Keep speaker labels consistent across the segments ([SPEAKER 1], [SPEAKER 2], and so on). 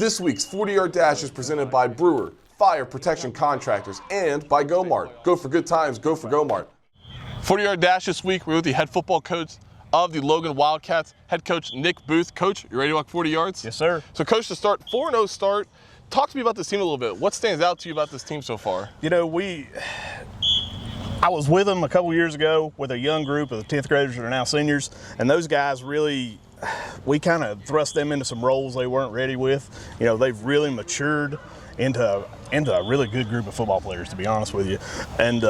[SPEAKER 1] This week's 40-yard dash is presented by Brewer, Fire Protection Contractors, and by GoMart. Go for good times, go for GoMart. 40-yard dash this week, we're with the head football coach of the Logan Wildcats, head coach Nick Booth. Coach, you ready to walk 40 yards?
[SPEAKER 2] Yes, sir.
[SPEAKER 1] So, Coach, to start, 4-0 start. Talk to me about this team a little bit. What stands out to you about this team so far?
[SPEAKER 2] You know, I was with them a couple years ago with a young group of 10th graders that are now seniors, and those guys really, we kind of thrust them into some roles they weren't ready with. You know, they've really matured into a really good group of football players, to be honest with you. And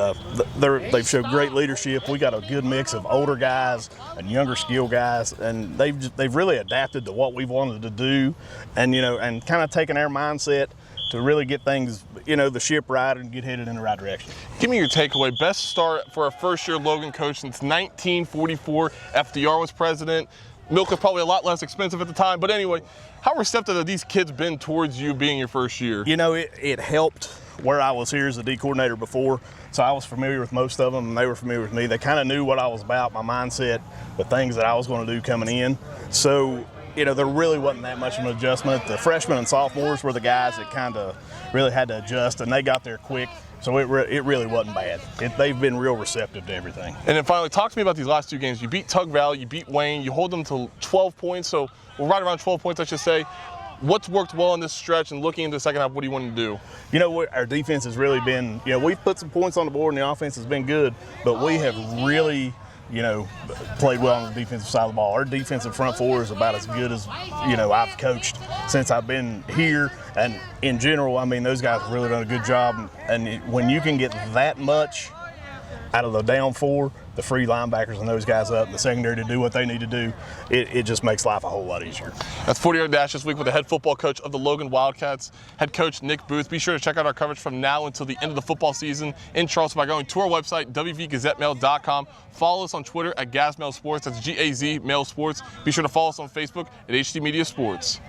[SPEAKER 2] they've showed great leadership. We got a good mix of older guys and younger skill guys, and they've really adapted to what we've wanted to do, and and kind of taken our mindset to really get things, the ship right and get headed in the right direction.
[SPEAKER 1] Give me your takeaway. Best start for a first-year Logan coach since 1944. FDR was president. Milk was probably a lot less expensive at the time. But anyway, how receptive have these kids been towards you being your first year?
[SPEAKER 2] It helped where I was here as a D coordinator before, so I was familiar with most of them, and they were familiar with me. They kind of knew what I was about, my mindset, the things that I was going to do coming in. So, there really wasn't that much of an adjustment. The freshmen and sophomores were the guys that kind of really had to adjust, and they got there quick. So it really wasn't bad. They've been real receptive to everything.
[SPEAKER 1] And then finally, talk to me about these last two games. You beat Tug Valley, you beat Wayne, you hold them to 12 points, so we're right around 12 points, I should say. What's worked well in this stretch, and looking into the second half, what do you want to do?
[SPEAKER 2] Our defense has really been, we've put some points on the board, and the offense has been good, but we have really played well on the defensive side of the ball. Our defensive front four is about as good as, I've coached since I've been here. And in general, those guys have really done a good job. And when you can get that much out of the down four, the free linebackers and those guys up in the secondary to do what they need to do, it just makes life a whole lot easier.
[SPEAKER 1] That's 40-yard dash this week with the head football coach of the Logan Wildcats, head coach Nick Booth. Be sure to check out our coverage from now until the end of the football season in Charleston by going to our website, wvgazettemail.com. Follow us on Twitter at GazMail Sports. That's G-A-Z Mail Sports. Be sure to follow us on Facebook at HD Media Sports.